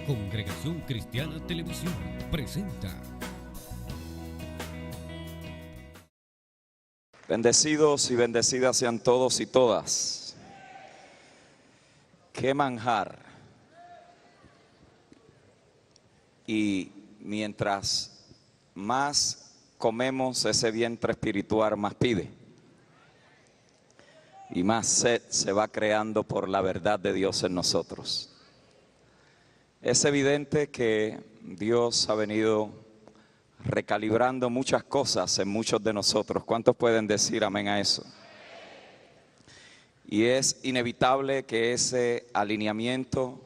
Congregación Cristiana Televisión presenta. Bendecidos y bendecidas sean todos y todas. Qué manjar. Y mientras más comemos, ese vientre espiritual más pide. Y más sed se va creando por la verdad de Dios en nosotros. Es evidente que Dios ha venido recalibrando muchas cosas en muchos de nosotros. ¿Cuántos pueden decir amén a eso? Y es inevitable que ese alineamiento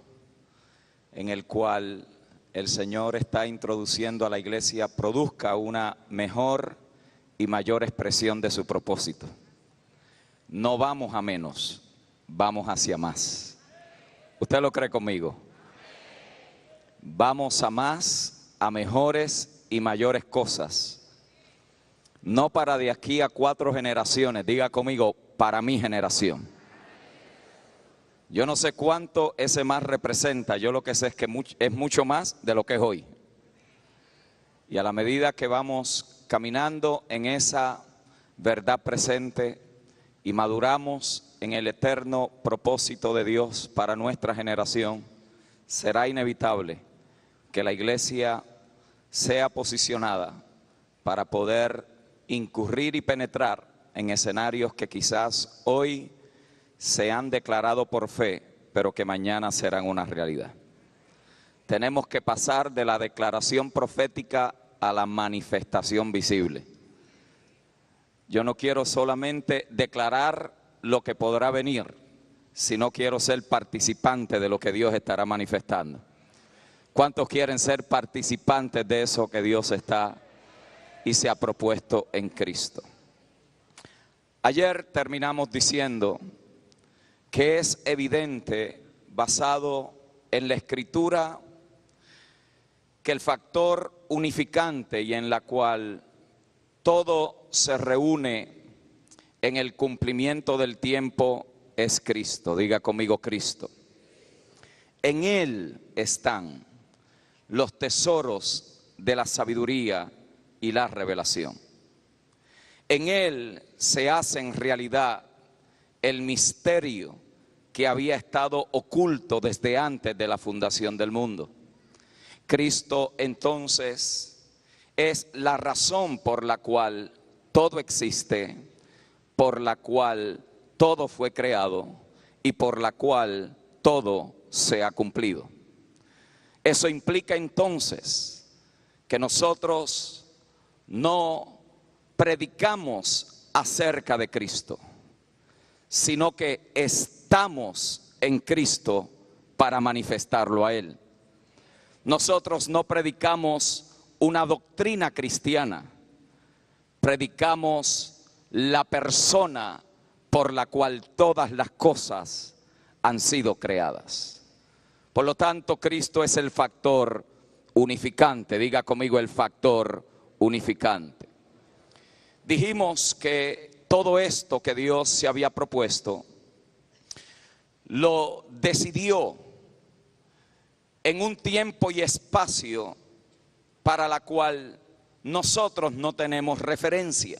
en el cual el Señor está introduciendo a la iglesia produzca una mejor y mayor expresión de su propósito. No vamos a menos, vamos hacia más. ¿Usted lo cree conmigo? Vamos a más, a mejores y mayores cosas. No para de aquí a 4 generaciones, diga conmigo, para mi generación. Yo no sé cuánto ese más representa, yo lo que sé es que es mucho más de lo que es hoy. Y a la medida que vamos caminando en esa verdad presente y maduramos en el eterno propósito de Dios para nuestra generación, será inevitable que la iglesia sea posicionada para poder incurrir y penetrar en escenarios que quizás hoy se han declarado por fe, pero que mañana serán una realidad. Tenemos que pasar de la declaración profética a la manifestación visible. Yo no quiero solamente declarar lo que podrá venir, sino quiero ser participante de lo que Dios estará manifestando. ¿Cuántos quieren ser participantes de eso que Dios está y se ha propuesto en Cristo? Ayer terminamos diciendo que es evidente, basado en la Escritura, que el factor unificante y en la cual todo se reúne en el cumplimiento del tiempo es Cristo. Diga conmigo, Cristo. En Él están los tesoros de la sabiduría y la revelación. En Él se hace en realidad el misterio que había estado oculto desde antes de la fundación del mundo. Cristo entonces es la razón por la cual todo existe, por la cual todo fue creado y por la cual todo se ha cumplido. Eso implica entonces que nosotros no predicamos acerca de Cristo, sino que estamos en Cristo para manifestarlo a Él. Nosotros no predicamos una doctrina cristiana, predicamos la persona por la cual todas las cosas han sido creadas. Por lo tanto, Cristo es el factor unificante. Diga conmigo, el factor unificante. Dijimos que todo esto que Dios se había propuesto, lo decidió en un tiempo y espacio para la cual nosotros no tenemos referencia.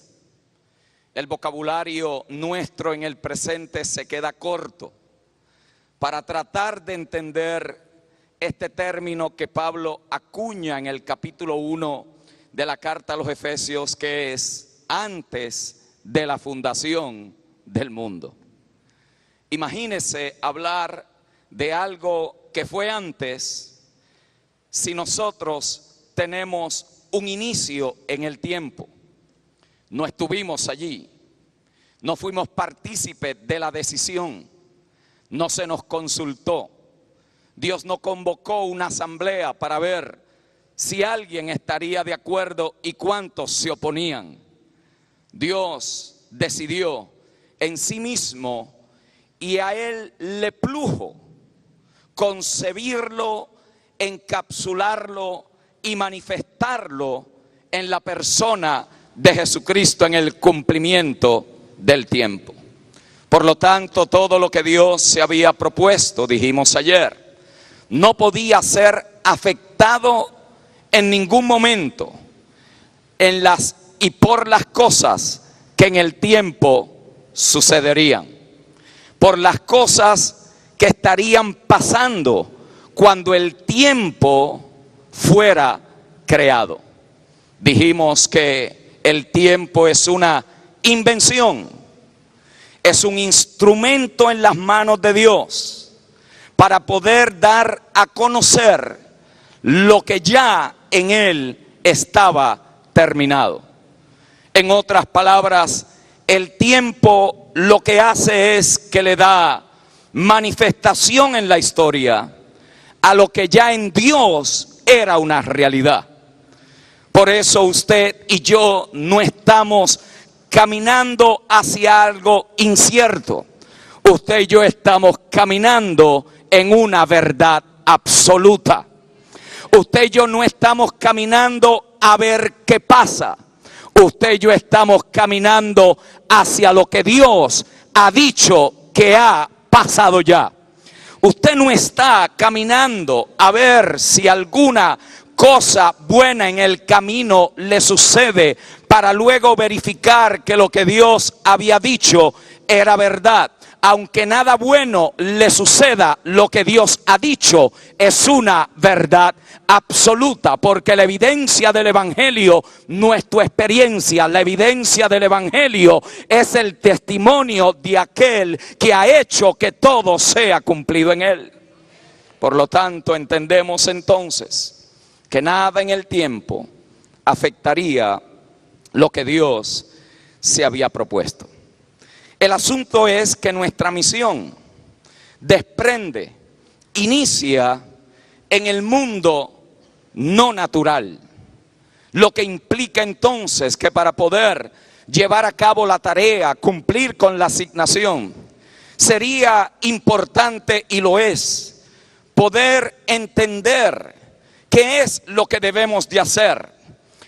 El vocabulario nuestro en el presente se queda corto para tratar de entender este término que Pablo acuña en el capítulo 1 de la carta a los Efesios, que es antes de la fundación del mundo. Imagínese hablar de algo que fue antes si nosotros tenemos un inicio en el tiempo. No estuvimos allí, no fuimos partícipes de la decisión, no se nos consultó. Dios no convocó una asamblea para ver si alguien estaría de acuerdo y cuántos se oponían. Dios decidió en sí mismo y a Él le plujo concebirlo, encapsularlo y manifestarlo en la persona de Jesucristo en el cumplimiento del tiempo. Por lo tanto, todo lo que Dios se había propuesto, dijimos ayer, no podía ser afectado en ningún momento en las y por las cosas que en el tiempo sucederían, por las cosas que estarían pasando cuando el tiempo fuera creado. Dijimos que el tiempo es una invención, es un instrumento en las manos de Dios para poder dar a conocer lo que ya en Él estaba terminado. En otras palabras, el tiempo lo que hace es que le da manifestación en la historia a lo que ya en Dios era una realidad. Por eso usted y yo no estamos caminando hacia algo incierto. Usted y yo estamos caminando en una verdad absoluta. Usted y yo no estamos caminando a ver qué pasa. Usted y yo estamos caminando hacia lo que Dios ha dicho que ha pasado ya. Usted no está caminando a ver si alguna cosa buena en el camino le sucede para luego verificar que lo que Dios había dicho era verdad. Aunque nada bueno le suceda, lo que Dios ha dicho es una verdad absoluta, porque la evidencia del Evangelio no es tu experiencia. La evidencia del Evangelio es el testimonio de aquel que ha hecho que todo sea cumplido en él. Por lo tanto, entendemos entonces que nada en el tiempo afectaría lo que Dios se había propuesto. El asunto es que nuestra misión inicia en el mundo no natural, lo que implica entonces que para poder llevar a cabo la tarea, cumplir con la asignación, sería importante, y lo es, poder entender qué es lo que debemos de hacer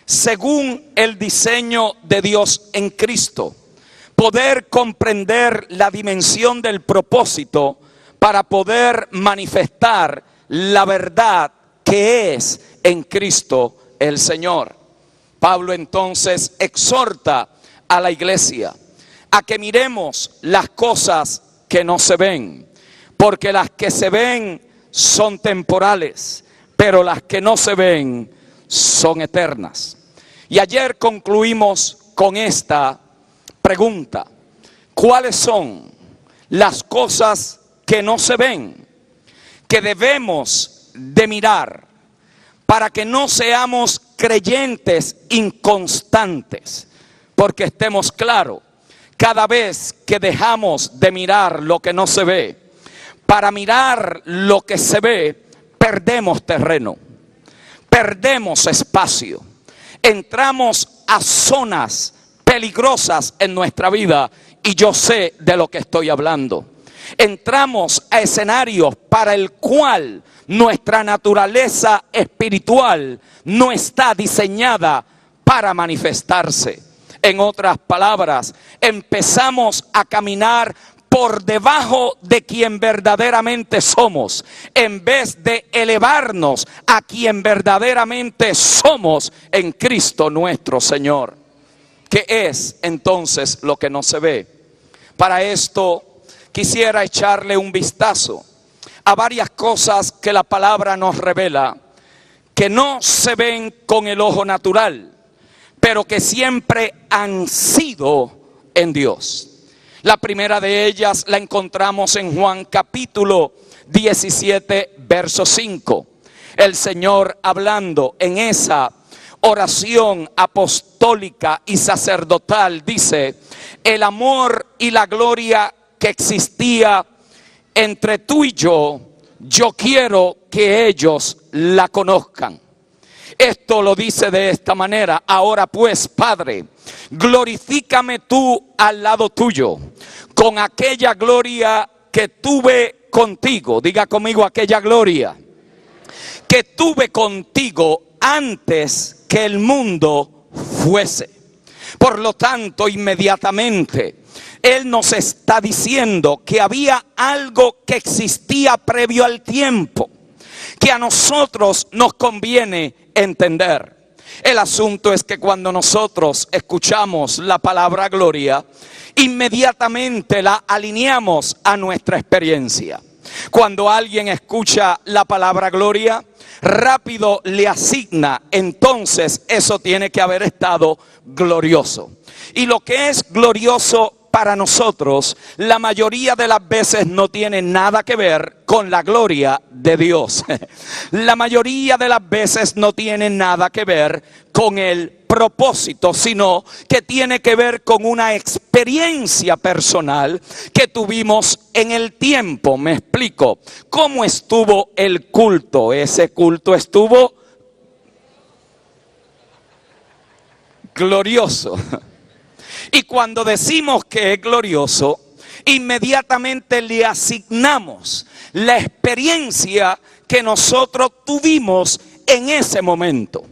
según el diseño de Dios en Cristo. Poder comprender la dimensión del propósito para poder manifestar la verdad que es en Cristo el Señor. Pablo entonces exhorta a la iglesia a que miremos las cosas que no se ven, porque las que se ven son temporales, pero las que no se ven son eternas. Y ayer concluimos con esta pregunta: ¿cuáles son las cosas que no se ven, que debemos de mirar para que no seamos creyentes inconstantes? Porque estemos claros, cada vez que dejamos de mirar lo que no se ve para mirar lo que se ve, perdemos terreno, perdemos espacio, entramos a zonas peligrosas en nuestra vida, y yo sé de lo que estoy hablando. Entramos a escenarios para el cual nuestra naturaleza espiritual no está diseñada para manifestarse. En otras palabras, empezamos a caminar por debajo de quien verdaderamente somos, en vez de elevarnos a quien verdaderamente somos en Cristo nuestro Señor. ¿Qué es entonces lo que no se ve? Para esto quisiera echarle un vistazo a varias cosas que la palabra nos revela, que no se ven con el ojo natural, pero que siempre han sido en Dios. La primera de ellas la encontramos en Juan capítulo 17, verso 5. El Señor, hablando en esa oración apostólica y sacerdotal, dice: el amor y la gloria que existía entre tú y yo quiero que ellos la conozcan. Esto lo dice de esta manera: ahora pues, Padre, glorifícame tú al lado tuyo con aquella gloria que tuve contigo. Diga conmigo: aquella gloria que tuve contigo antes que el mundo fuese. Por lo tanto, inmediatamente Él nos está diciendo que había algo que existía previo al tiempo, que a nosotros nos conviene entender. El asunto es que cuando nosotros escuchamos la palabra gloria, inmediatamente la alineamos a nuestra experiencia. Cuando alguien escucha la palabra gloria, rápido le asigna, entonces eso tiene que haber estado glorioso. Y lo que es glorioso para nosotros, la mayoría de las veces no tiene nada que ver con la gloria de Dios. La mayoría de las veces no tiene nada que ver con el propósito, sino que tiene que ver con una experiencia personal que tuvimos en el tiempo. Me explico. ¿Cómo estuvo el culto? Ese culto estuvo glorioso. Y cuando decimos que es glorioso, inmediatamente le asignamos la experiencia que nosotros tuvimos en ese momento.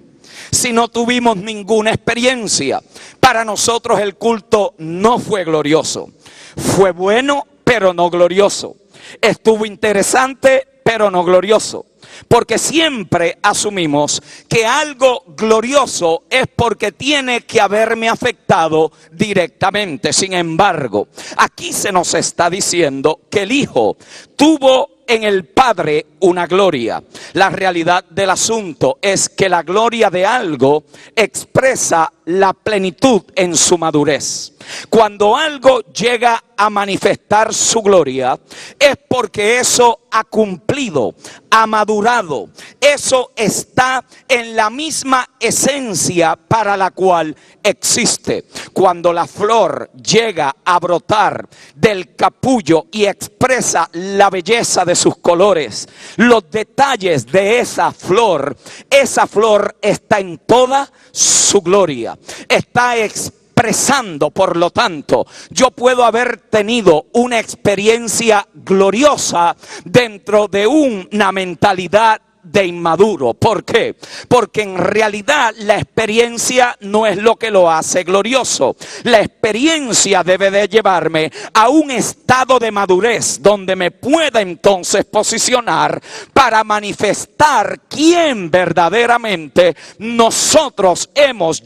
Si no tuvimos ninguna experiencia, para nosotros el culto no fue glorioso. Fue bueno, pero no glorioso. Estuvo interesante, pero no glorioso. Porque siempre asumimos que algo glorioso es porque tiene que haberme afectado directamente. Sin embargo, aquí se nos está diciendo que el Hijo tuvo en el Padre una gloria. La realidad del asunto es que la gloria de algo expresa la plenitud en su madurez. Cuando algo llega a manifestar su gloria, es porque eso ha cumplido, ha madurado. Eso está en la misma esencia para la cual existe. Cuando la flor llega a brotar del capullo y expresa la belleza de sus colores, los detalles de esa flor está en toda su gloria. Está expresando, por lo tanto, yo puedo haber tenido una experiencia gloriosa dentro de una mentalidad de inmaduro. ¿Por qué? Porque en realidad la experiencia no es lo que lo hace glorioso. La experiencia debe de llevarme a un estado de madurez donde me pueda entonces posicionar para manifestar quién verdaderamente nosotros hemos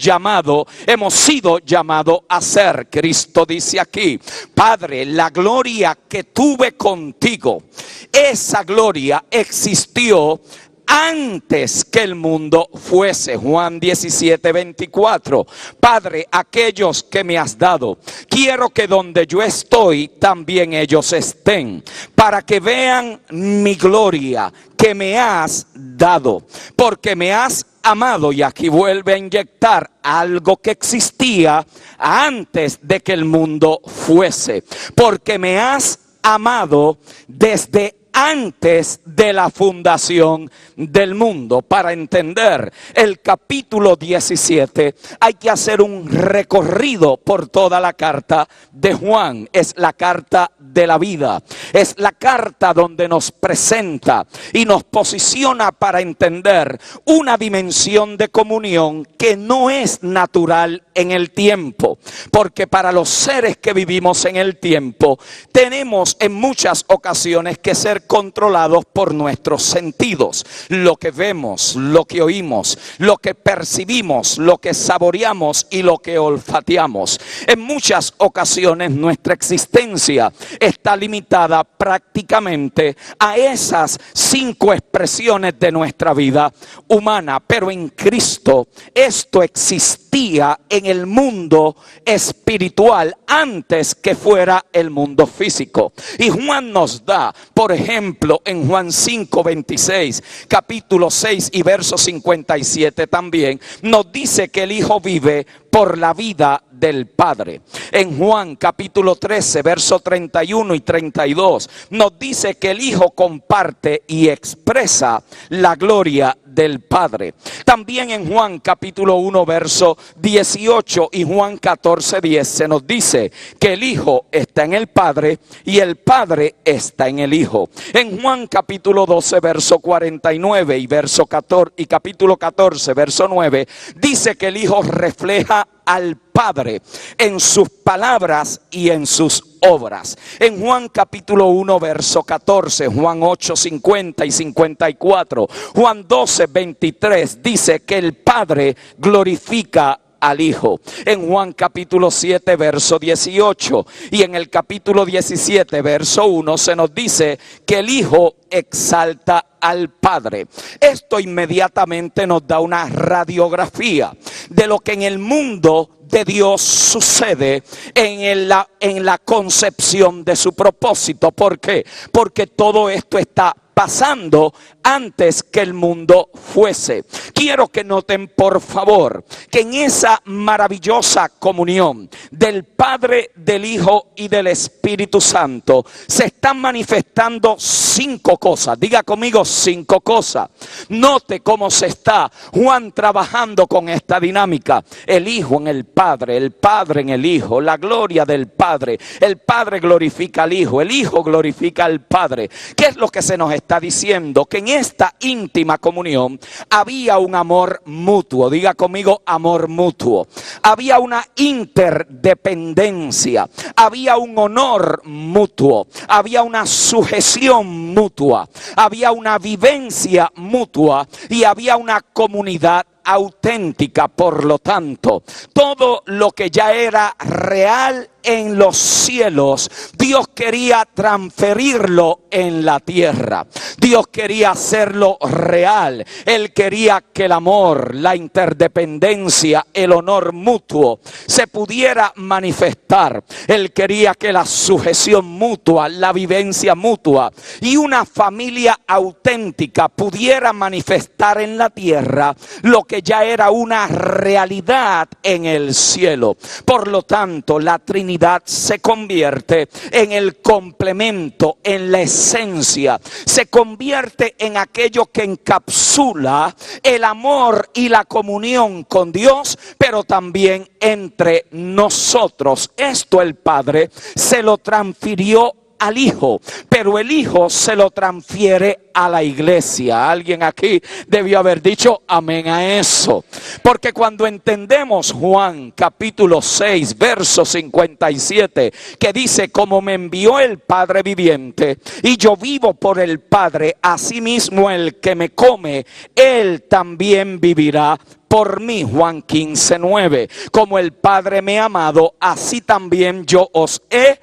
sido llamados a ser. Cristo dice aquí: Padre, la gloria que tuve contigo, esa gloria existió antes que el mundo fuese. Juan 17:24. Padre, aquellos que me has dado, quiero que donde yo estoy también ellos estén, para que vean mi gloria que me has dado, porque me has amado. Y aquí vuelve a inyectar algo que existía antes de que el mundo fuese, porque me has amado desde antes de la fundación del mundo. Para entender el capítulo 17 hay que hacer un recorrido por toda la carta de Juan. Es la carta de la vida, es la carta donde nos presenta y nos posiciona para entender una dimensión de comunión que no es natural en el tiempo, porque para los seres que vivimos en el tiempo tenemos en muchas ocasiones que ser controlados por nuestros sentidos. Lo que vemos, lo que oímos, lo que percibimos, lo que saboreamos y lo que olfateamos. En muchas ocasiones nuestra existencia está limitada prácticamente a esas 5 expresiones de nuestra vida humana. Pero en Cristo esto existía en el mundo espiritual antes que fuera el mundo físico. Y Juan nos da, por ejemplo, en Juan 5:26, capítulo 6 y verso 57 también, nos dice que el Hijo vive por la vida del Padre. En Juan capítulo 13, verso 31 y 32, nos dice que el Hijo comparte y expresa la gloria del Padre. También en Juan capítulo 1, verso 18 y Juan 14:10 se nos dice que el Hijo está en el Padre y el Padre está en el Hijo. En Juan capítulo 12, verso 49 y verso 14 y capítulo 14, verso 9, dice que el Hijo refleja al Padre en sus palabras y en sus obras. En Juan capítulo 1 verso 14, Juan 8, 50 y 54, Juan 12, 23 dice que el Padre glorifica al Hijo. En Juan capítulo 7 verso 18 y en el capítulo 17 verso 1 se nos dice que el Hijo exalta al Padre. Esto inmediatamente nos da una radiografía de lo que en el mundo de Dios sucede en la concepción de su propósito. ¿Por qué? Porque todo esto está pasando antes que el mundo fuese. Quiero que noten por favor que en esa maravillosa comunión del Padre, del Hijo y del Espíritu Santo se están manifestando 5 cosas. Diga conmigo 5 cosas. Note cómo se está Juan trabajando con esta dinámica. El Hijo en el Padre en el Hijo, la gloria del Padre. El Padre glorifica al Hijo, el Hijo glorifica al Padre. ¿Qué es lo que se nos está diciendo? Que en esta íntima comunión había un amor mutuo. Diga conmigo amor mutuo. Había una interdependencia, había un honor mutuo, había una sujeción mutua, había una vivencia mutua y había una comunidad auténtica. Por lo tanto, todo lo que ya era real en los cielos, Dios quería transferirlo en la tierra. Dios quería hacerlo real. Él quería que el amor, la interdependencia, el honor mutuo se pudiera manifestar. Él quería que la sujeción mutua, la vivencia mutua y una familia auténtica pudiera manifestar en la tierra lo que ya era una realidad en el cielo. Por lo tanto, la Trinidad se convierte en el complemento, en la esencia, se convierte en aquello que encapsula el amor y la comunión con Dios, pero también entre nosotros. Esto el Padre se lo transfirió al Hijo, pero el Hijo se lo transfiere a la iglesia. Alguien aquí debió haber dicho amén a eso, porque cuando entendemos Juan capítulo 6 verso 57, que dice: como me envió el Padre viviente y yo vivo por el Padre, asimismo el que me come, él también vivirá por mí. Juan 15:9. Como el Padre me ha amado, así también yo os he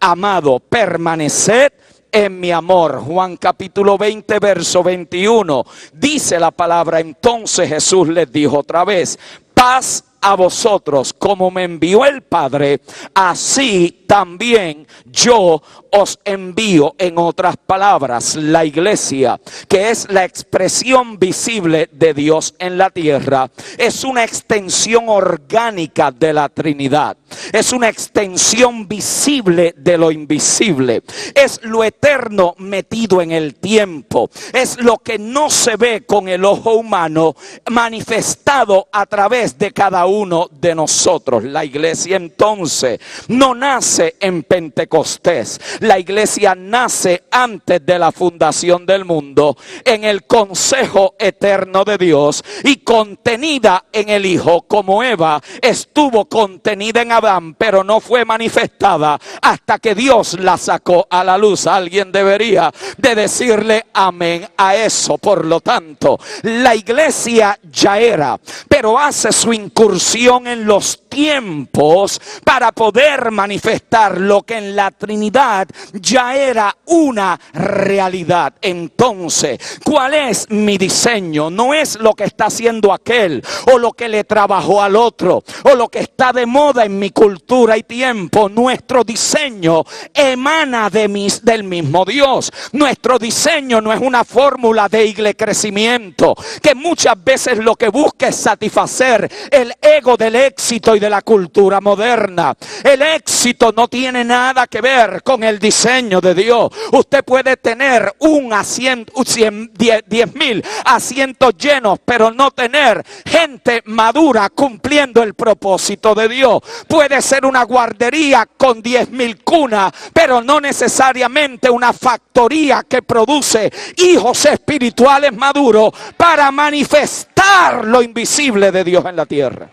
amado, permaneced en mi amor. Juan capítulo 20 verso 21 dice la palabra: entonces Jesús les dijo otra vez: paz a vosotros, como me envió el Padre, así también yo os envío. En otras palabras, la iglesia, que es la expresión visible de Dios en la tierra, es una extensión orgánica de la Trinidad. Es una extensión visible de lo invisible. Es lo eterno metido en el tiempo. Es lo que no se ve con el ojo humano, manifestado a través de cada uno de nosotros. La iglesia entonces no nace en Pentecostés. La iglesia nace antes de la fundación del mundo, en el consejo eterno de Dios y contenida en el Hijo, como Eva estuvo contenida en Adán, pero no fue manifestada hasta que Dios la sacó a la luz. Alguien debería de decirle amén a eso. Por lo tanto, la iglesia ya era, pero hace su incursión en los tiempos para poder manifestar lo que en la Trinidad ya era una realidad. Entonces, ¿cuál es mi diseño? No es lo que está haciendo aquel, o lo que le trabajó al otro, o lo que está de moda en mi cultura y tiempo. Nuestro diseño emana del mismo Dios. Nuestro diseño no es una fórmula de crecimiento, que muchas veces lo que busca es satisfacer el ego del éxito y de la cultura moderna. El éxito no tiene nada que ver con el diseño de Dios. Usted puede tener un asiento, 10,000 asientos llenos, pero no tener gente madura cumpliendo el propósito de Dios. Puede ser una guardería con 10,000 cunas, pero no necesariamente una factoría que produce hijos espirituales maduros para manifestar lo invisible de Dios en la tierra.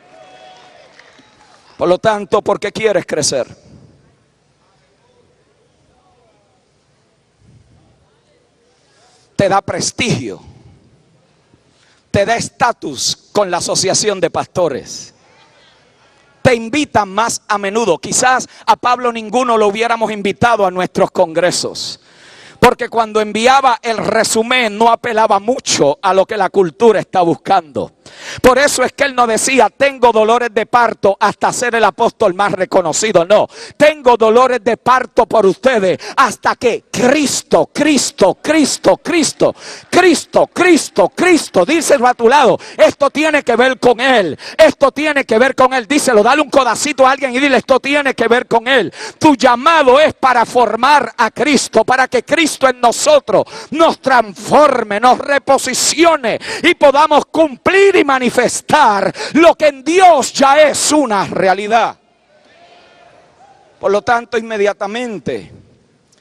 Por lo tanto, ¿por qué quieres crecer? te da prestigio, te da estatus con la asociación de pastores. Te invitan más a menudo. Quizás a Pablo ninguno lo hubiéramos invitado a nuestros congresos, porque cuando enviaba el resumen no apelaba mucho a lo que la cultura está buscando. Por eso es que él no decía, tengo dolores de parto hasta ser el apóstol más reconocido. No, tengo dolores de parto por ustedes hasta que Cristo, díselo a tu lado. Esto tiene que ver con Él. Esto tiene que ver con Él. Díselo, dale un codacito a alguien y dile, esto tiene que ver con Él. Tu llamado es para formar a Cristo, para que Cristo en nosotros nos transforme, nos reposicione y podamos cumplir y manifestar lo que en Dios ya es una realidad. Por lo tanto, inmediatamente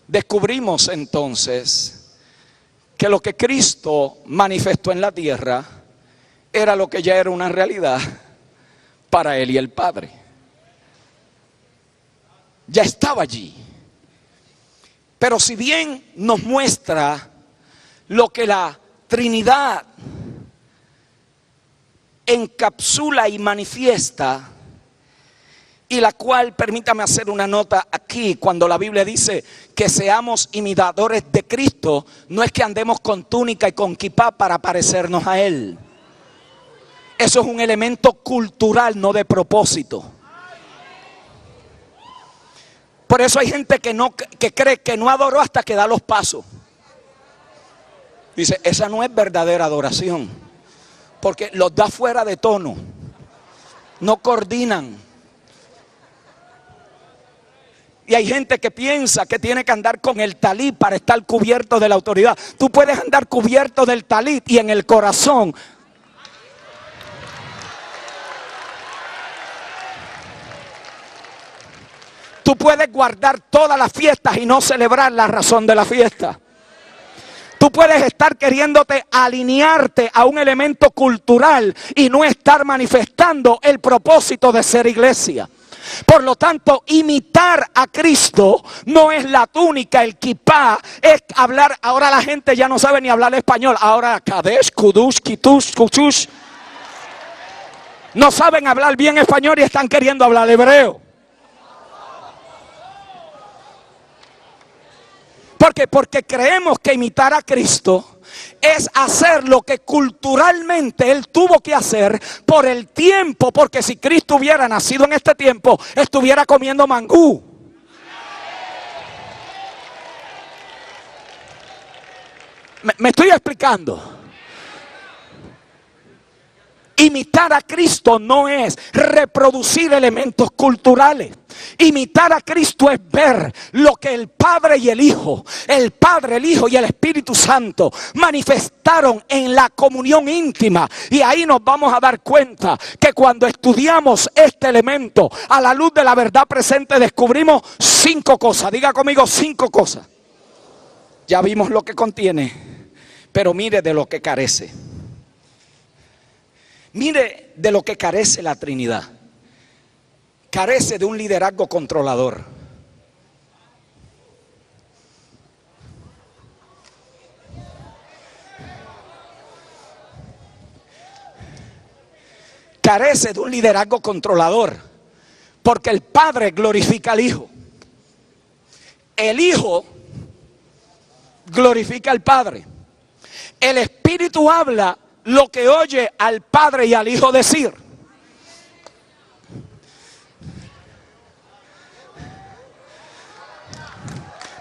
descubrimos entonces que lo que Cristo manifestó en la tierra era lo que ya era una realidad para Él y el Padre. Ya estaba allí. Pero si bien nos muestra lo que la Trinidad encapsula y manifiesta, y la cual, permítame hacer una nota aquí, cuando la Biblia dice que seamos imitadores de Cristo, no es que andemos con túnica y con kipá para parecernos a Él. Eso es un elemento cultural, no de propósito. Por eso hay gente que cree que no adoró hasta que da los pasos. Dice, esa no es verdadera adoración, porque los da fuera de tono, no coordinan. Y hay gente que piensa que tiene que andar con el talit para estar cubierto de la autoridad. Tú puedes andar cubierto del talit y en el corazón tú puedes guardar todas las fiestas y no celebrar la razón de la fiesta. Tú puedes estar queriéndote alinearte a un elemento cultural y no estar manifestando el propósito de ser iglesia. Por lo tanto, imitar a Cristo no es la túnica, el kipá, es hablar. Ahora la gente ya no sabe ni hablar español. Ahora kadesh, kudush, kitush, kuchush. No saben hablar bien español y están queriendo hablar hebreo. ¿Por qué? Porque creemos que imitar a Cristo es hacer lo que culturalmente Él tuvo que hacer por el tiempo. Porque si Cristo hubiera nacido en este tiempo, estuviera comiendo mangú. ¿Me estoy explicando? Imitar a Cristo no es reproducir elementos culturales. Imitar a Cristo es ver lo que el Padre y el Hijo, el Padre, el Hijo y el Espíritu Santo manifestaron en la comunión íntima. Y ahí nos vamos a dar cuenta que cuando estudiamos este elemento a la luz de la verdad presente, descubrimos 5 cosas. Diga conmigo 5 cosas. Ya vimos lo que contiene, pero mire de lo que carece. Mire de lo que carece la Trinidad. Carece de un liderazgo controlador. Carece de un liderazgo controlador, porque el Padre glorifica al Hijo. El Hijo glorifica al Padre. El Espíritu habla lo que oye al Padre y al Hijo decir.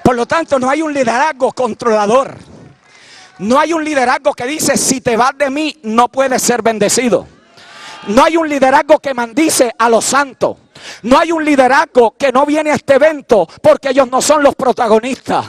Por lo tanto, no hay un liderazgo controlador. No hay un liderazgo que dice, si te vas de mí, no puedes ser bendecido. No hay un liderazgo que maldice a los santos. No hay un liderazgo que no viene a este evento porque ellos no son los protagonistas.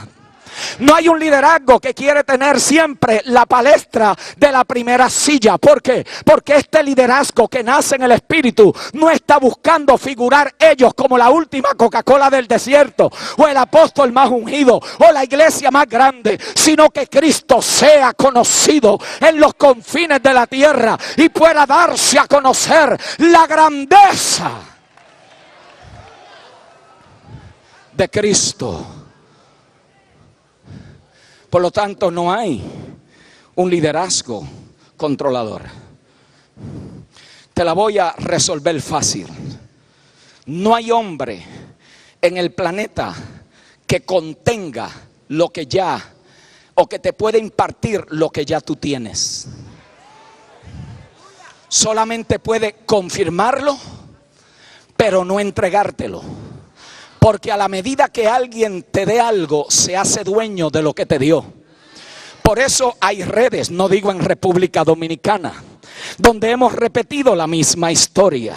No hay un liderazgo que quiere tener siempre la palestra de la primera silla. ¿Por qué? Porque este liderazgo que nace en el Espíritu no está buscando figurar ellos como la última Coca-Cola del desierto, o el apóstol más ungido, o la iglesia más grande, sino que Cristo sea conocido en los confines de la tierra y pueda darse a conocer la grandeza de Cristo. Por lo tanto, no hay un liderazgo controlador. Te la voy a resolver fácil. No hay hombre en el planeta que contenga lo que ya, o que te puede impartir lo que ya tú tienes. Solamente puede confirmarlo, pero no entregártelo. Porque a la medida que alguien te dé algo, se hace dueño de lo que te dio. Por eso hay redes, no digo en República Dominicana, donde hemos repetido la misma historia.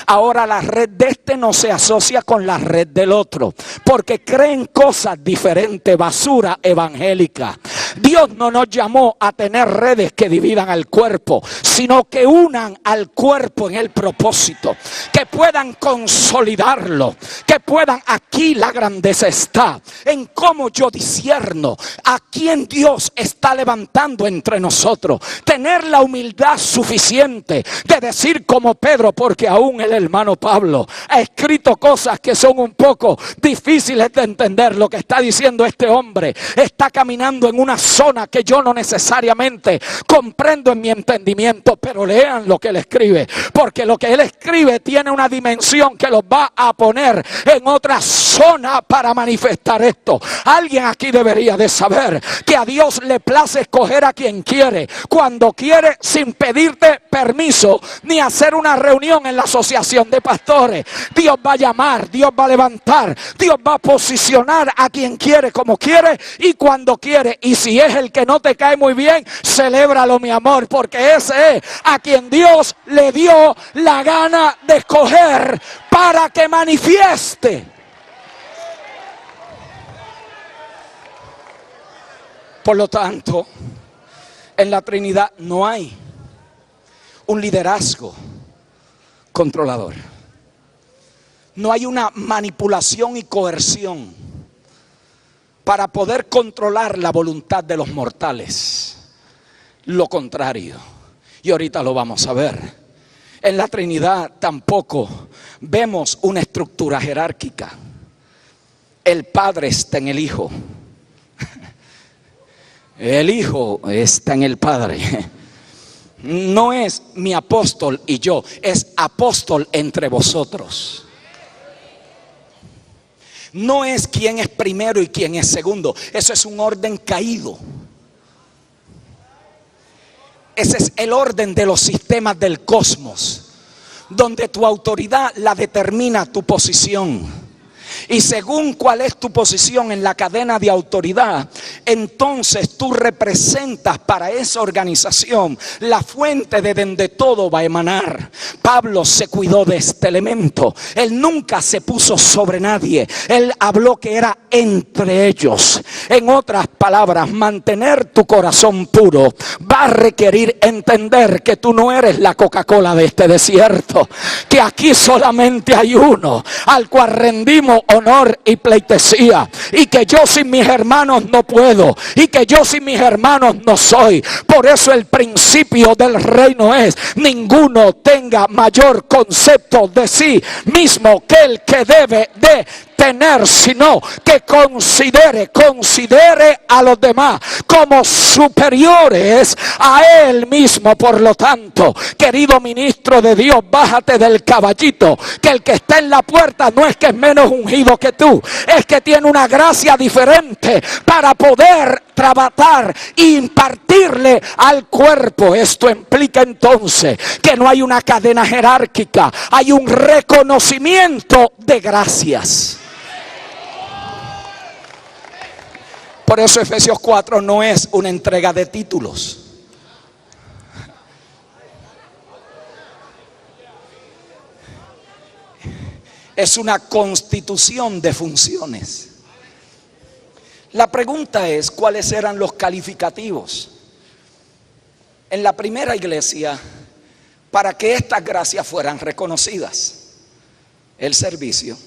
Ahora la red de este no se asocia con la red del otro, porque creen cosas diferentes, basura evangélica. Dios no nos llamó a tener redes que dividan al cuerpo, sino que unan al cuerpo en el propósito, que puedan consolidarlo, que puedan, aquí la grandeza está en cómo yo discierno a quién Dios está levantando entre nosotros. Tener la humildad suficiente de decir como Pedro, porque aún el hermano Pablo ha escrito cosas que son un poco difíciles de entender. Lo que está diciendo este hombre está caminando en una zona que yo no necesariamente comprendo en mi entendimiento, pero lean lo que él escribe, porque lo que él escribe tiene una dimensión que los va a poner en otra zona para manifestar esto. Alguien aquí debería de saber que a Dios le place escoger a quien quiere, cuando quiere, sin pedirte permiso ni hacer una reunión en la asociación de pastores. Dios va a llamar, Dios va a levantar, Dios va a posicionar a quien quiere, como quiere y cuando quiere. Y si es el que no te cae muy bien, celébralo, mi amor, porque ese es a quien Dios le dio la gana de escoger para que manifieste. Por lo tanto, en la Trinidad no hay un liderazgo controlador. No hay una manipulación y coerción para poder controlar la voluntad de los mortales. Lo contrario, y ahorita lo vamos a ver. En la Trinidad tampoco vemos una estructura jerárquica. El Padre está en el Hijo. El Hijo está en el Padre. No es mi apóstol y yo, es apóstol entre vosotros. No es quién es primero y quién es segundo. Eso es un orden caído. Ese es el orden de los sistemas del cosmos, donde tu autoridad la determina tu posición. Y según cuál es tu posición en la cadena de autoridad, entonces tú representas para esa organización la fuente de donde todo va a emanar. Pablo se cuidó de este elemento. Él nunca se puso sobre nadie. Él habló que era entre ellos. En otras palabras, mantener tu corazón puro va a requerir entender que tú no eres la Coca-Cola de este desierto, que aquí solamente hay uno al cual rendimos honor y pleitesía, y que yo sin mis hermanos no puedo, y que yo sin mis hermanos no soy. Por eso el principio del reino es: ninguno tenga mayor concepto de sí mismo que el que debe de tener, sino que considere a los demás como superiores a él mismo. Por lo tanto, querido ministro de Dios, bájate del caballito, que el que está en la puerta no es que es menos ungido que tú, es que tiene una gracia diferente para poder trabajar e impartirle al cuerpo. Esto implica entonces que no hay una cadena jerárquica, hay un reconocimiento de gracias. Por eso Efesios 4 no es una entrega de títulos. Es una constitución de funciones. La pregunta es: ¿cuáles eran los calificativos en la primera iglesia para que estas gracias fueran reconocidas? El servicio.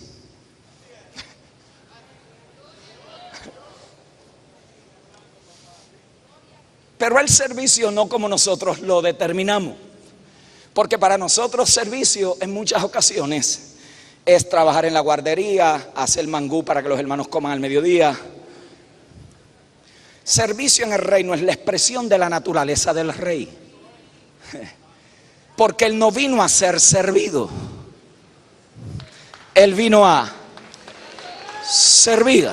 Pero el servicio no como nosotros lo determinamos, porque para nosotros servicio en muchas ocasiones es trabajar en la guardería, hacer mangú para que los hermanos coman al mediodía. Servicio en el reino es la expresión de la naturaleza del rey. Porque Él no vino a ser servido. Él vino a servir.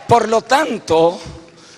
Por lo tanto,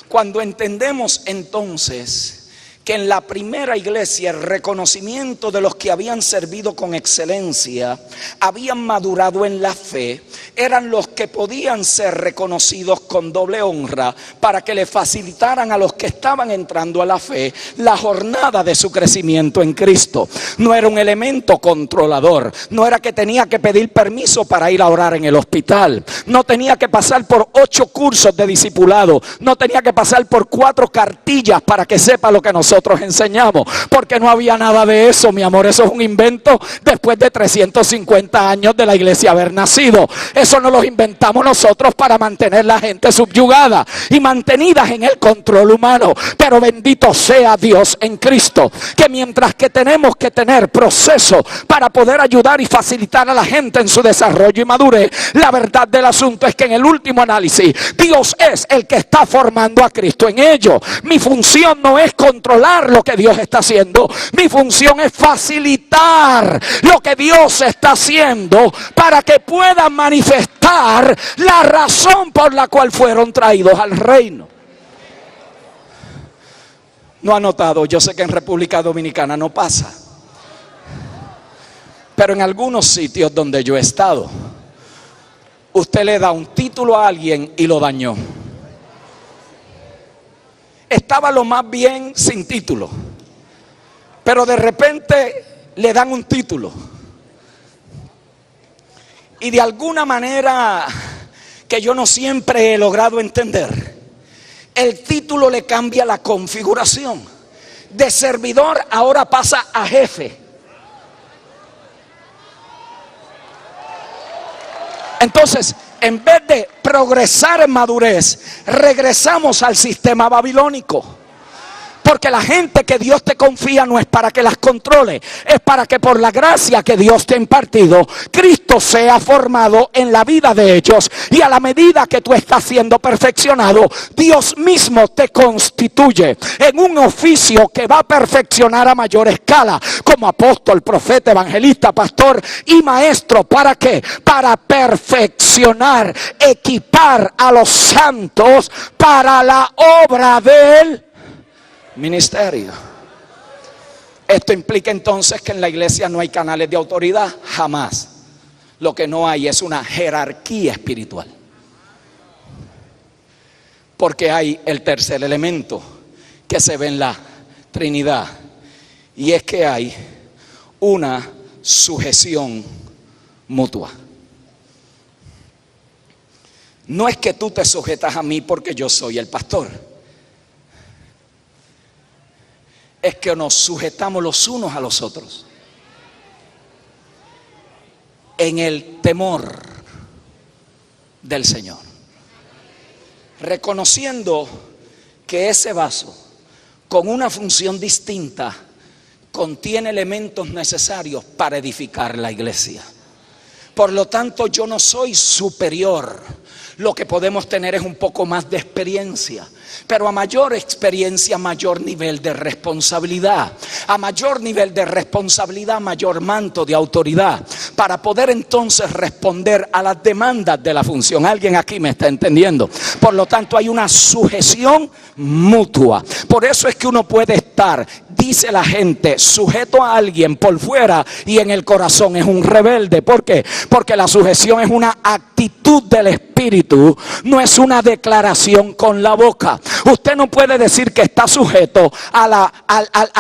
cuando entendemos entonces que en la primera iglesia el reconocimiento de los que habían servido con excelencia, habían madurado en la fe, eran los que podían ser reconocidos con doble honra para que le facilitaran a los que estaban entrando a la fe la jornada de su crecimiento en Cristo. No era un elemento controlador, no era que tenía que pedir permiso para ir a orar en el hospital, no tenía que pasar por 8 cursos de discipulado, no tenía que pasar por 4 cartillas para que sepa lo que nosotros enseñamos, porque no había nada de eso, mi amor. Eso es un invento después de 350 años de la iglesia haber nacido. Eso no lo inventamos nosotros para mantener la gente subyugada y mantenidas en el control humano. Pero bendito sea Dios en Cristo, que mientras que tenemos que tener proceso para poder ayudar y facilitar a la gente en su desarrollo y madurez, la verdad del asunto es que en el último análisis Dios es el que está formando a Cristo en ellos. Mi función no es controlar lo que Dios está haciendo, mi función es facilitar lo que Dios está haciendo para que puedan manifestar la razón por la cual fueron traídos al reino. No ha notado, yo sé que en República Dominicana no pasa, pero en algunos sitios donde yo he estado, usted le da un título a alguien y lo dañó. Estaba lo más bien sin título, pero de repente le dan un título y de alguna manera que yo no siempre he logrado entender, el título le cambia la configuración. De servidor ahora pasa a jefe. Entonces, en vez de progresar en madurez, regresamos al sistema babilónico. Porque la gente que Dios te confía no es para que las controle, es para que por la gracia que Dios te ha impartido, Cristo sea formado en la vida de ellos. Y a la medida que tú estás siendo perfeccionado, Dios mismo te constituye en un oficio que va a perfeccionar a mayor escala, como apóstol, profeta, evangelista, pastor y maestro. ¿Para qué? Para perfeccionar, equipar a los santos para la obra del ministerio. Esto implica entonces que en la iglesia no hay canales de autoridad, jamás. Lo que no hay es una jerarquía espiritual, porque hay el tercer elemento que se ve en la Trinidad, y es que hay una sujeción mutua. No es que tú te sujetas a mí porque yo soy el pastor, es que nos sujetamos los unos a los otros en el temor del Señor, reconociendo que ese vaso con una función distinta contiene elementos necesarios para edificar la iglesia. Por lo tanto, yo no soy superior. Lo que podemos tener es un poco más de experiencia, pero a mayor experiencia, mayor nivel de responsabilidad. A mayor nivel de responsabilidad, mayor manto de autoridad, para poder entonces responder a las demandas de la función. ¿Alguien aquí me está entendiendo? Por lo tanto, hay una sujeción mutua. Por eso es que uno puede estar, dice la gente, sujeto a alguien por fuera y en el corazón es un rebelde. ¿Por qué? Porque la sujeción es una actitud del espíritu, no es una declaración con la boca. Usted no puede decir que está sujeto a la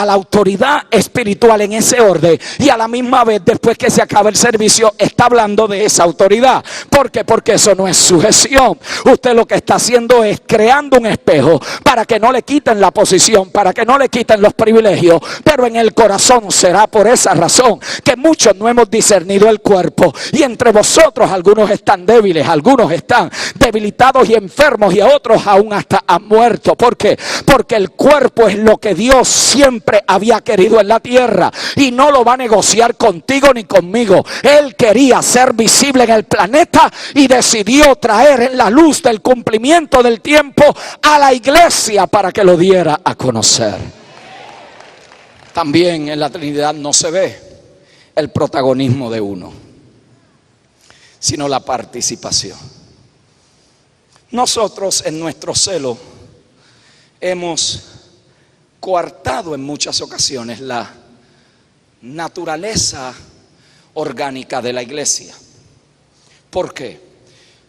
autoridad espiritual en ese orden y a la misma vez, después que se acaba el servicio, está hablando de esa autoridad. ¿Por qué? Porque eso no es sujeción. Usted lo que está haciendo es creando un espejo para que no le quiten la posición, para que no le quiten los privilegios, pero en el corazón será por esa razón que muchos no hemos discernido el cuerpo, y entre vosotros algunos están débiles, algunos están están debilitados y enfermos, y a otros aún hasta han muerto. ¿Por qué? Porque el cuerpo es lo que Dios siempre había querido en la tierra, y no lo va a negociar contigo ni conmigo. Él quería ser visible en el planeta y decidió traer en la luz del cumplimiento del tiempo a la iglesia para que lo diera a conocer. También en la Trinidad no se ve el protagonismo de uno, sino la participación. Nosotros en nuestro celo hemos coartado en muchas ocasiones la naturaleza orgánica de la iglesia. ¿Por qué?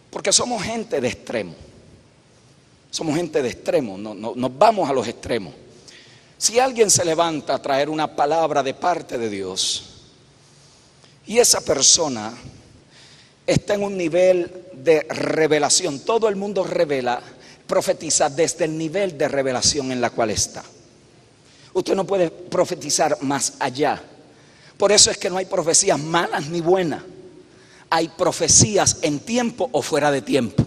Porque somos gente de extremo. Somos gente de extremo, nos vamos a los extremos. Si alguien se levanta a traer una palabra de parte de Dios y esa persona está en un nivel de revelación, todo el mundo revela, profetiza desde el nivel de revelación en la cual está. Usted no puede profetizar más allá. Por eso es que no hay profecías malas ni buenas. Hay profecías en tiempo o fuera de tiempo.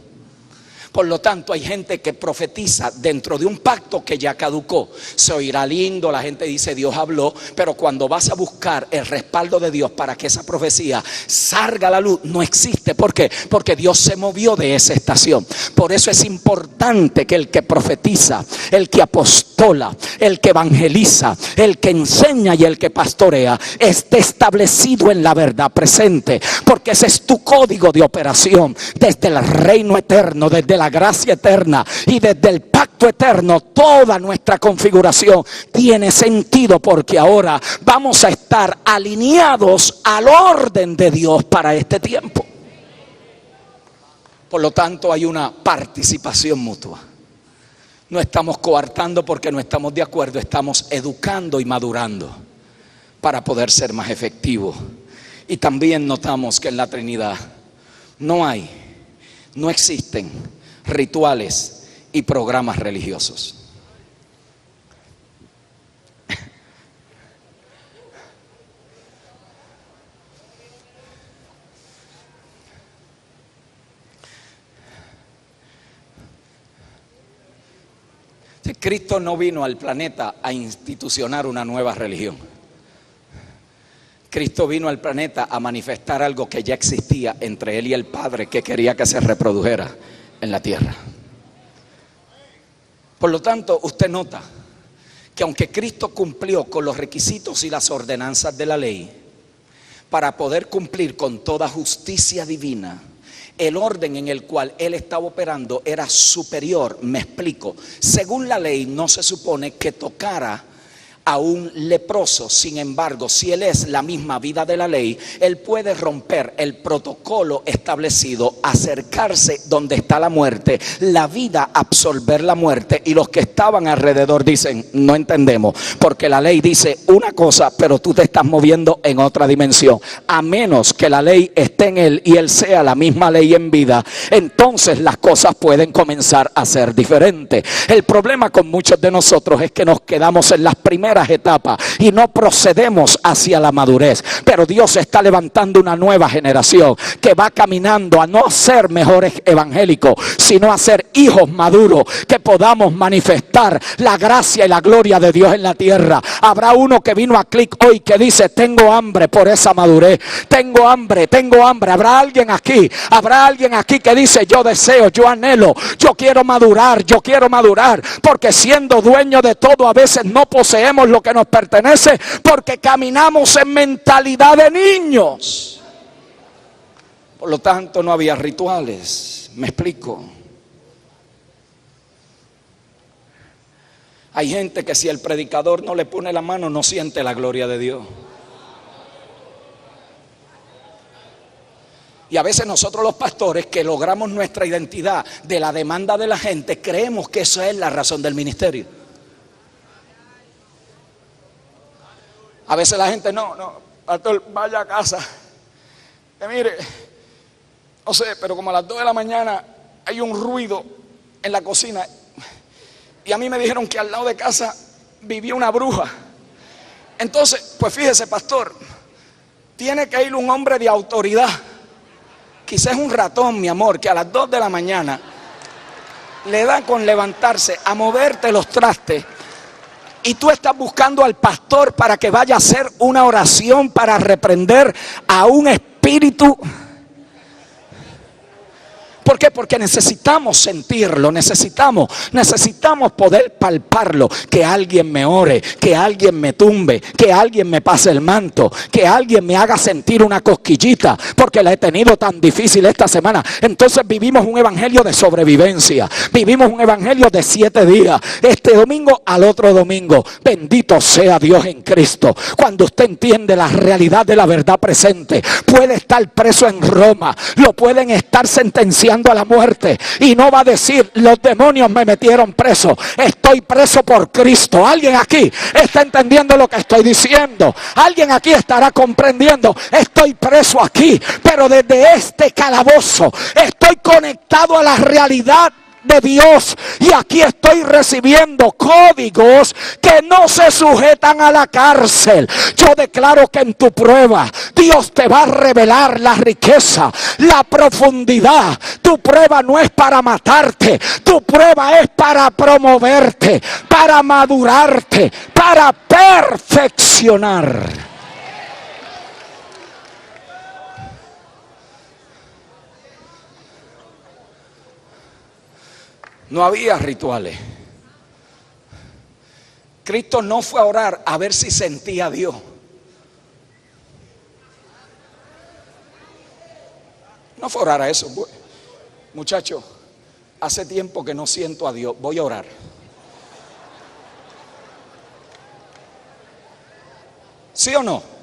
Por lo tanto, hay gente que profetiza dentro de un pacto que ya caducó. Se oirá lindo, la gente dice Dios habló, pero cuando vas a buscar el respaldo de Dios para que esa profecía salga a la luz, no existe. ¿Por qué? Porque Dios se movió de esa estación. Por eso es importante que el que profetiza, el que apostola, el que evangeliza, el que enseña y el que pastorea esté establecido en la verdad presente, porque ese es tu código de operación desde el reino eterno, desde la gracia eterna y desde el pacto eterno. Toda nuestra configuración tiene sentido, porque ahora vamos a estar alineados al orden de Dios para este tiempo. Por lo tanto, hay una participación mutua. No estamos coartando porque no estamos de acuerdo, estamos educando y madurando para poder ser más efectivos. Y también notamos que en la Trinidad no existen rituales y programas religiosos. Cristo no vino al planeta a institucionar una nueva religión. Cristo vino al planeta a manifestar algo que ya existía entre Él y el Padre, que quería que se reprodujera en la tierra. Por lo tanto, usted nota que aunque Cristo cumplió con los requisitos y las ordenanzas de la ley, para poder cumplir con toda justicia divina, el orden en el cual Él estaba operando era superior. Me explico. Según la ley no se supone que tocara a un leproso. Sin embargo, si él es la misma vida de la ley, él puede romper el protocolo establecido, acercarse donde está la muerte, la vida absorber la muerte, y los que estaban alrededor dicen: no entendemos, porque la ley dice una cosa, pero tú te estás moviendo en otra dimensión. A menos que la ley esté en él y él sea la misma ley en vida, entonces las cosas pueden comenzar a ser diferentes. El problema con muchos de nosotros es que nos quedamos en las primeras etapas y no procedemos hacia la madurez. Pero Dios está levantando una nueva generación que va caminando a no ser mejores evangélicos, sino a ser hijos maduros, que podamos manifestar la gracia y la gloria de Dios en la tierra. Habrá uno que vino a Click hoy que dice: tengo hambre por esa madurez, tengo hambre, tengo hambre. Habrá alguien aquí que dice: yo deseo, yo anhelo, yo quiero madurar, porque siendo dueño de todo a veces no poseemos lo que nos pertenece, porque caminamos en mentalidad de niños. Por lo tanto, no había rituales. Me explico. Hay gente que si el predicador no le pone la mano, no siente la gloria de Dios. Y a veces nosotros los pastores, que logramos nuestra identidad de la demanda de la gente, creemos que eso es la razón del ministerio. A veces la gente: no, pastor, vaya a casa. Mire, no sé, pero como a las 2 de la mañana hay un ruido en la cocina. Y a mí me dijeron que al lado de casa vivía una bruja. Entonces, pues fíjese, pastor, tiene que ir un hombre de autoridad Quizás es un ratón, mi amor, que a las 2 de la mañana le da con levantarse a moverte los trastes. Y tú estás buscando al pastor para que vaya a hacer una oración para reprender a un espíritu. ¿Por qué? Porque necesitamos sentirlo, necesitamos poder palparlo. Que alguien me ore, que alguien me tumbe, que alguien me pase el manto, que alguien me haga sentir una cosquillita, porque la he tenido tan difícil esta semana. Entonces vivimos un evangelio de sobrevivencia, vivimos un evangelio de 7 días, este domingo al otro domingo. Bendito sea Dios en Cristo. Cuando usted entiende la realidad de la verdad presente, puede estar preso en Roma, lo pueden estar sentenciando a la muerte y no va a decir: los demonios me metieron preso, estoy preso por Cristo. ¿Alguien aquí está entendiendo lo que estoy diciendo? ¿Alguien aquí estará comprendiendo? Estoy preso aquí, pero desde este calabozo estoy conectado a la realidad de Dios, y aquí estoy recibiendo códigos que no se sujetan a la cárcel. Yo declaro que en tu prueba Dios te va a revelar la riqueza, la profundidad. Tu prueba no es para matarte, tu prueba es para promoverte, para madurarte, para perfeccionar. No había rituales. Cristo no fue a orar a ver si sentía a Dios. No fue a orar a eso. Muchacho, hace tiempo que no siento a Dios, voy a orar. ¿Sí o no?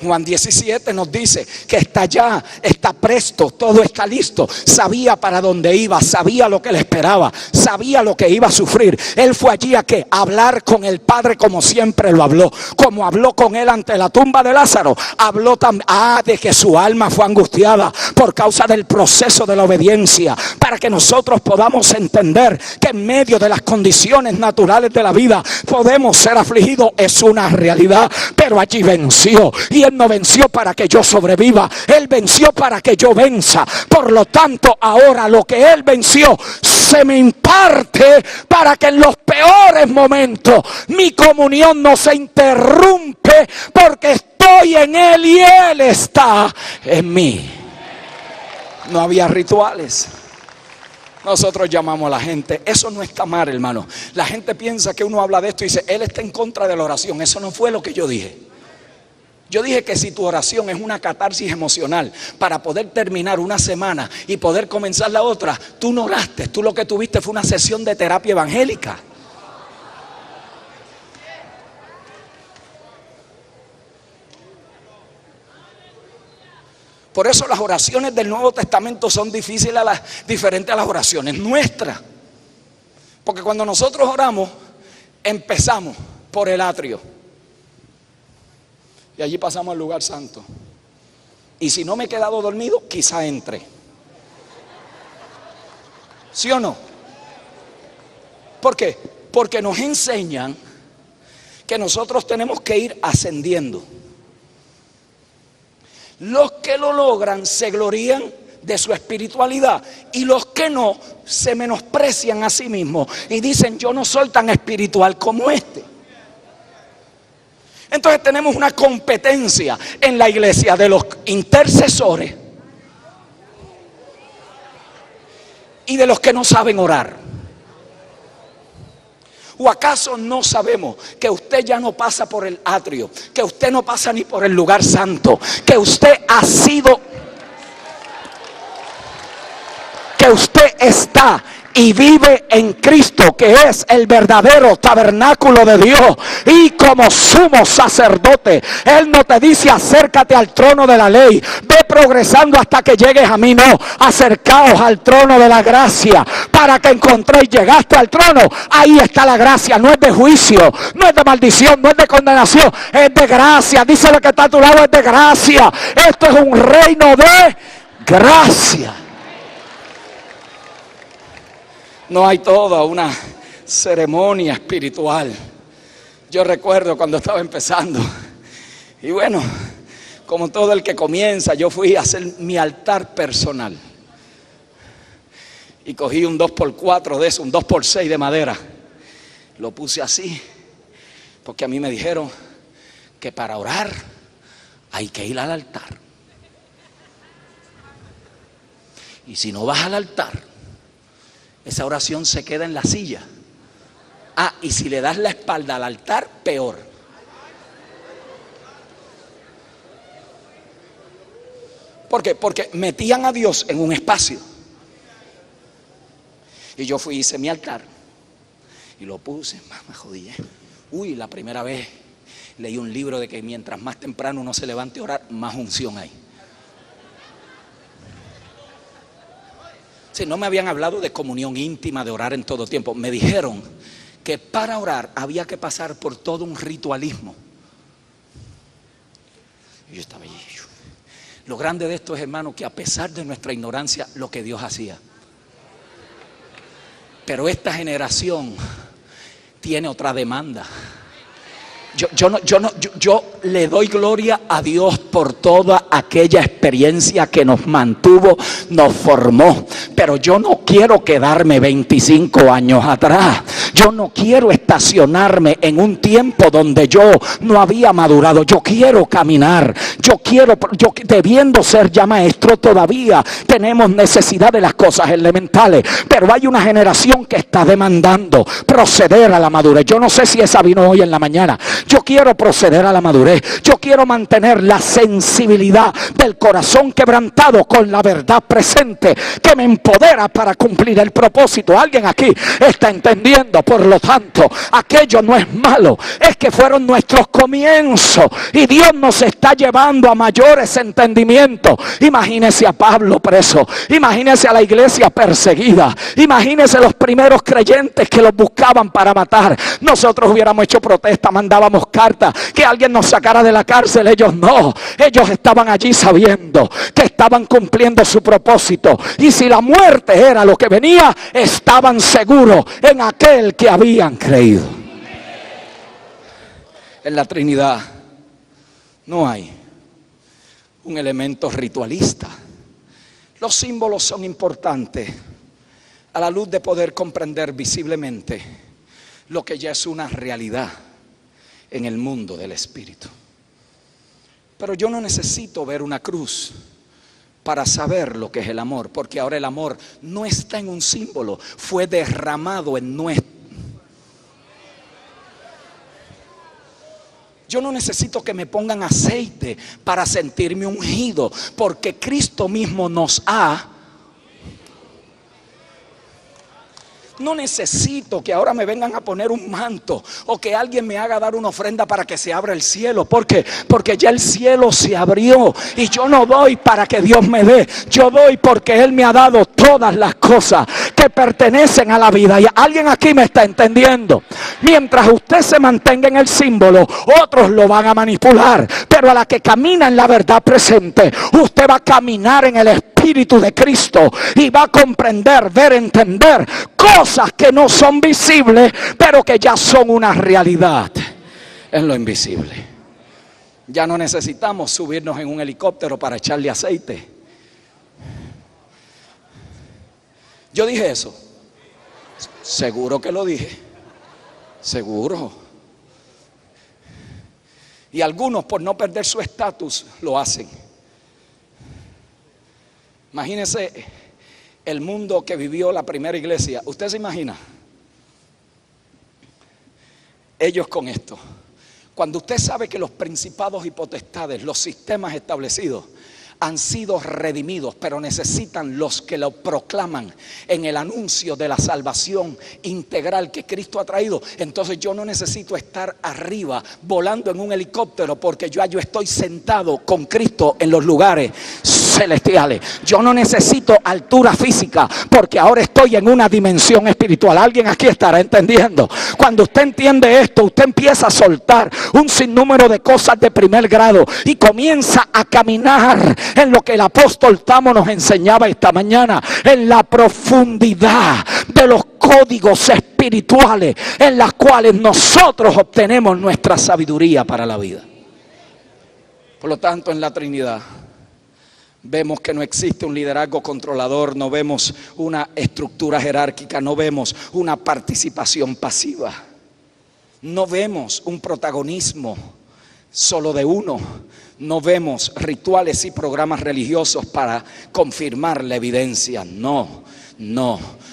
Juan 17 nos dice que está ya, está presto, todo está listo. Sabía para dónde iba, sabía lo que le esperaba, sabía lo que iba a sufrir. Él fue allí a ¿qué? Hablar con el Padre como siempre lo habló. Como habló con él ante la tumba de Lázaro, habló también de que su alma fue angustiada por causa del proceso de la obediencia, para que nosotros podamos entender que en medio de las condiciones naturales de la vida podemos ser afligidos. Es una realidad, pero allí venció. Y Él no venció para que yo sobreviva, Él venció para que yo venza. Por lo tanto, ahora lo que Él venció se me imparte para que en los peores momentos mi comunión no se interrumpe, porque estoy en Él y Él está en mí. No había rituales. Nosotros llamamos a la gente, eso no está mal, hermano. La gente piensa que uno habla de esto y dice: él está en contra de la oración. Eso no fue lo que yo dije. Yo dije que si tu oración es una catarsis emocional para poder terminar una semana y poder comenzar la otra, tú no oraste, tú lo que tuviste fue una sesión de terapia evangélica. Por eso las oraciones del Nuevo Testamento son diferentes a las oraciones nuestras. Porque cuando nosotros oramos, empezamos por el atrio. Y allí pasamos al lugar santo. Y si no me he quedado dormido, quizá entre. ¿Sí o no? ¿Por qué? Porque nos enseñan que nosotros tenemos que ir ascendiendo. Los que lo logran se glorían de su espiritualidad, y los que no se menosprecian a sí mismos y dicen: yo no soy tan espiritual como este. Entonces tenemos una competencia en la iglesia de los intercesores y de los que no saben orar. ¿O acaso no sabemos que usted ya no pasa por el atrio, que usted no pasa ni por el lugar santo, que usted ha sido, que usted está y vive en Cristo, que es el verdadero tabernáculo de Dios? Y como sumo sacerdote, Él no te dice: acércate al trono de la ley, ve progresando hasta que llegues a mí. No, acercaos al trono de la gracia para que encontréis. Llegaste al trono, ahí está la gracia. No es de juicio, no es de maldición, no es de condenación, es de gracia. Dice lo que está a tu lado: es de gracia. Esto es un reino de gracia. No hay toda una ceremonia espiritual. Yo recuerdo cuando estaba empezando, y bueno, como todo el que comienza, yo fui a hacer mi altar personal. Y cogí un 2x4 de eso, un 2x6 de madera. Lo puse así, porque a mí me dijeron que para orar hay que ir al altar. Y si no vas al altar, esa oración se queda en la silla. Ah, y si le das la espalda al altar, peor. ¿Por qué? Porque metían a Dios en un espacio. Y yo fui y hice mi altar. Y lo puse, me jodí. Uy, la primera vez leí un libro de que mientras más temprano uno se levante a orar, más unción hay. Sí, no me habían hablado de comunión íntima, de orar en todo tiempo. Me dijeron que para orar había que pasar por todo un ritualismo. Y yo estaba allí. Lo grande de esto es, hermano, que a pesar de nuestra ignorancia, lo que Dios hacía. Pero esta generación tiene otra demanda. Yo le doy gloria a Dios por toda aquella experiencia que nos mantuvo, nos formó. Pero yo no quiero quedarme 25 años atrás. Yo no quiero estacionarme en un tiempo donde yo no había madurado. Yo quiero caminar. Yo debiendo ser ya maestro todavía, tenemos necesidad de las cosas elementales. Pero hay una generación que está demandando proceder a la madurez. Yo no sé si esa vino hoy en la mañana. Yo quiero proceder a la madurez. Yo quiero mantener la sensibilidad del corazón quebrantado con la verdad presente que me empodera para cumplir el propósito. Alguien aquí está entendiendo. Por lo tanto, aquello no es malo, es que fueron nuestros comienzos y Dios nos está llevando a mayores entendimientos. Imagínese a Pablo preso, imagínese a la iglesia perseguida, imagínese los primeros creyentes que los buscaban para matar. Nosotros hubiéramos hecho protesta, mandábamos cartas, que alguien nos sacara de la cárcel. Ellos no, ellos estaban allí sabiendo que estaban cumpliendo su propósito, y si la muerte era lo que venía, estaban seguros en aquel que habían creído. En la Trinidad no hay un elemento ritualista. Los símbolos son importantes a la luz de poder comprender visiblemente lo que ya es una realidad en el mundo del espíritu. Pero yo no necesito ver una cruz para saber lo que es el amor, porque ahora el amor no está en un símbolo, fue derramado en nuestro. Yo no necesito que me pongan aceite para sentirme ungido, porque Cristo mismo nos ha. No necesito que ahora me vengan a poner un manto o que alguien me haga dar una ofrenda para que se abra el cielo. ¿Por qué? Porque ya el cielo se abrió y yo no doy para que Dios me dé. Yo doy porque Él me ha dado todas las cosas que pertenecen a la vida. Y alguien aquí me está entendiendo. Mientras usted se mantenga en el símbolo, otros lo van a manipular. Pero a la que camina en la verdad presente, usted va a caminar en el Espíritu de Cristo y va a comprender, ver, entender cosas que no son visibles, pero que ya son una realidad en lo invisible. Ya no necesitamos subirnos en un helicóptero para echarle aceite. Yo dije eso. Seguro que lo dije. Seguro. Y algunos, por no perder su estatus, lo hacen. Imagínense el mundo que vivió la primera iglesia. ¿Usted se imagina? Ellos con esto. Cuando usted sabe que los principados y potestades, los sistemas establecidos, han sido redimidos, pero necesitan los que lo proclaman en el anuncio de la salvación integral que Cristo ha traído. Entonces yo no necesito estar arriba volando en un helicóptero, porque yo estoy sentado con Cristo en los lugares celestiales. Yo no necesito altura física, porque ahora estoy en una dimensión espiritual. Alguien aquí estará entendiendo. Cuando usted entiende esto, usted empieza a soltar un sinnúmero de cosas de primer grado y comienza a caminar en lo que el apóstol Tamo nos enseñaba esta mañana, en la profundidad de los códigos espirituales en las cuales nosotros obtenemos nuestra sabiduría para la vida. Por lo tanto, en la Trinidad vemos que no existe un liderazgo controlador, no vemos una estructura jerárquica, no vemos una participación pasiva, no vemos un protagonismo solo de uno, no vemos rituales y programas religiosos para confirmar la evidencia, no.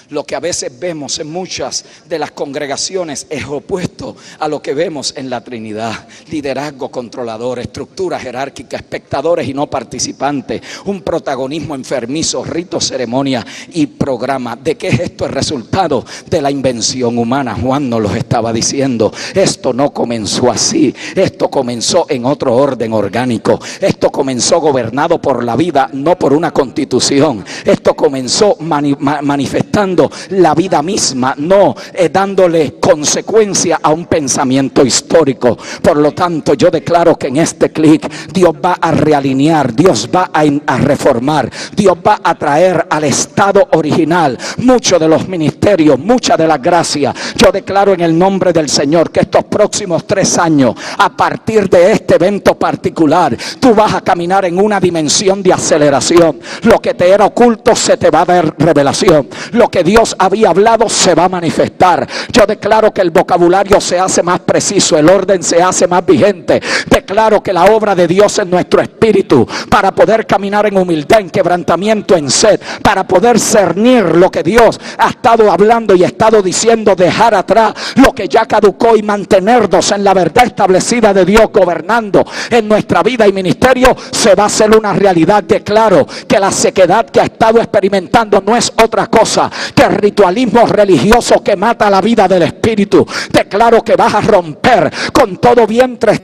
Lo que a veces vemos en muchas de las congregaciones es opuesto a lo que vemos en la Trinidad. Liderazgo controlador, estructura jerárquica, espectadores y no participantes, un protagonismo enfermizo, ritos, ceremonia y programa. ¿De qué es esto? El resultado de la invención humana. Juan nos lo estaba diciendo. Esto no comenzó así. Esto comenzó en otro orden orgánico. Esto comenzó gobernado por la vida, no por una constitución. Esto comenzó manifestando la vida misma, no dándole consecuencia a un pensamiento histórico. Por lo tanto, yo declaro que en este clic Dios va a realinear, Dios va a reformar, Dios va a traer al estado original muchos de los ministerios, muchas de las gracias. Yo declaro en el nombre del Señor que estos próximos 3 años, a partir de este evento particular, tú vas a caminar en una dimensión de aceleración. Lo que te era oculto se te va a dar revelación. Lo que Dios había hablado se va a manifestar. Yo declaro que el vocabulario se hace más preciso, el orden se hace más vigente. Declaro que la obra de Dios en nuestro espíritu, para poder caminar en humildad, en quebrantamiento, en sed, para poder cernir lo que Dios ha estado hablando y ha estado diciendo, dejar atrás lo que ya caducó y mantenernos en la verdad establecida de Dios gobernando en nuestra vida y ministerio, se va a hacer una realidad. Declaro que la sequedad que ha estado experimentando no es otra cosa que el ritualismo religioso que mata la vida del espíritu. Declaro que vas a romper con todo vientre